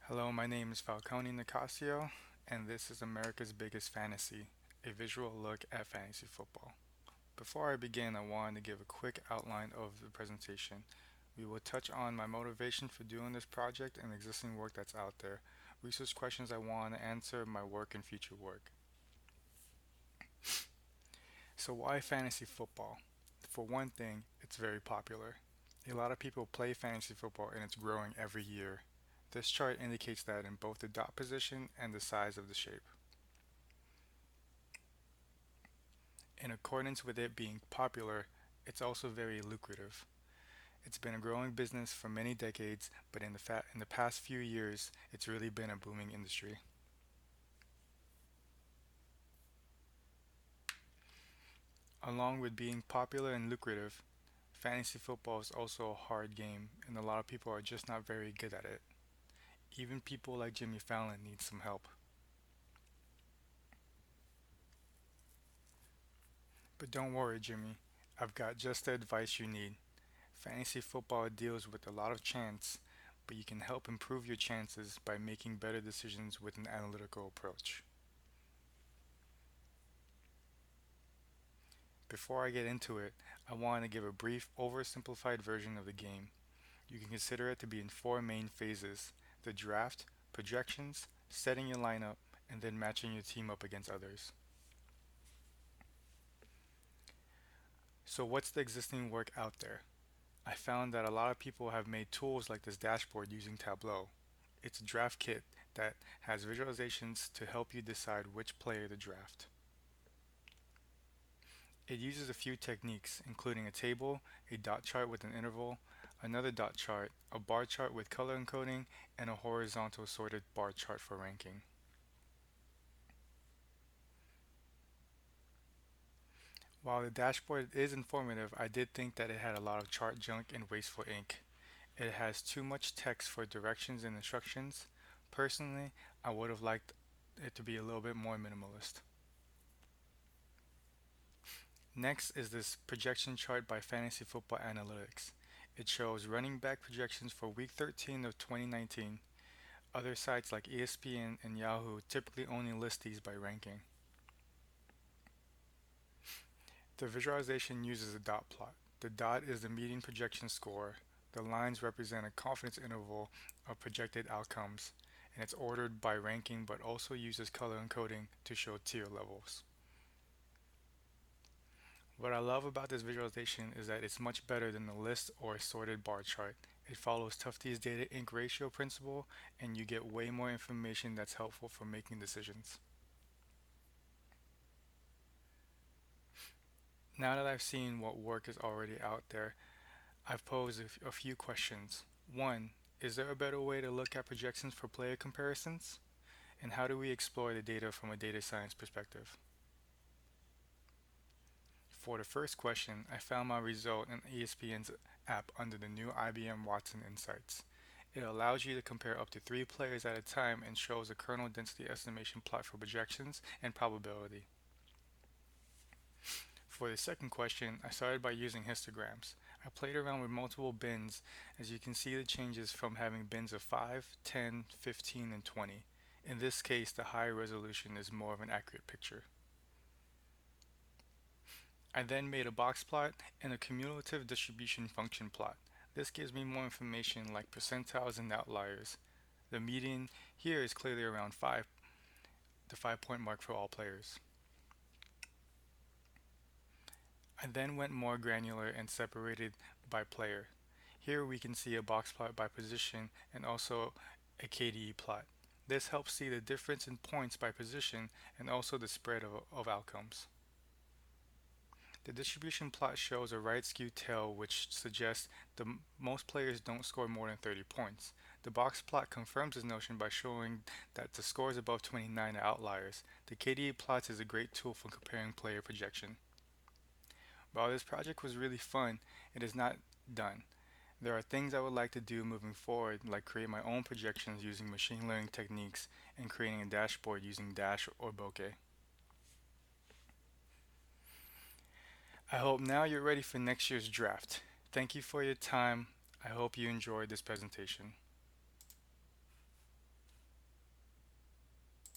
Hello, my name is Falcone Nicasio, and this is America's Biggest Fantasy, a visual look at fantasy football. Before I begin, I wanted to give a quick outline of the presentation. We will touch on my motivation for doing this project and existing work that's out there, research questions I want to answer, my work and future work. So, why fantasy football? For one thing, it's very popular. A lot of people play fantasy football and it's growing every year. This chart indicates that in both the dot position and the size of the shape. In accordance with it being popular, it's also very lucrative. It's been a growing business for many decades, but in the past few years, it's really been a booming industry. Along with being popular and lucrative, fantasy football is also a hard game, and a lot of people are just not very good at it. Even people like Jimmy Fallon need some help. But don't worry, Jimmy, I've got just the advice you need. Fantasy football deals with a lot of chance, but you can help improve your chances by making better decisions with an analytical approach. Before I get into it, I want to give a brief, oversimplified version of the game. You can consider it to be in four main phases: the draft, projections, setting your lineup, and then matching your team up against others. So, what's the existing work out there? I found that a lot of people have made tools like this dashboard using Tableau. It's a draft kit that has visualizations to help you decide which player to draft. It uses a few techniques, including a table, a dot chart with an interval, another dot chart, a bar chart with color encoding, and a horizontal sorted bar chart for ranking. While the dashboard is informative, I did think that it had a lot of chart junk and wasteful ink. It has too much text for directions and instructions. Personally, I would have liked it to be a little bit more minimalist. Next is this projection chart by Fantasy Football Analytics. It shows running back projections for week 13 of 2019. Other sites like ESPN and Yahoo typically only list these by ranking. The visualization uses a dot plot. The dot is the median projection score. The lines represent a confidence interval of projected outcomes, and it's ordered by ranking but also uses color encoding to show tier levels. What I love about this visualization is that it's much better than the list or a sorted bar chart. It follows Tufte's data ink ratio principle, and you get way more information that's helpful for making decisions. Now that I've seen what work is already out there, I've posed a few questions. One, is there a better way to look at projections for player comparisons? And how do we explore the data from a data science perspective? For the first question, I found my result in ESPN's app under the new IBM Watson Insights. It allows you to compare up to three players at a time and shows a kernel density estimation plot for projections and probability. For the second question, I started by using histograms. I played around with multiple bins, as you can see the changes from having bins of 5, 10, 15, and 20. In this case, the higher resolution is more of an accurate picture. I then made a box plot and a cumulative distribution function plot. This gives me more information like percentiles and outliers. The median here is clearly around 5, the 5-point mark for all players. I then went more granular and separated by player. Here we can see a box plot by position and also a KDE plot. This helps see the difference in points by position and also the spread of outcomes. The distribution plot shows a right skewed tail which suggests most players don't score more than 30 points. The box plot confirms this notion by showing that the scores above 29 are outliers. The KDE plots is a great tool for comparing player projection. While this project was really fun, it is not done. There are things I would like to do moving forward, like create my own projections using machine learning techniques and creating a dashboard using Dash or Bokeh. I hope now you're ready for next year's draft. Thank you for your time. I hope you enjoyed this presentation.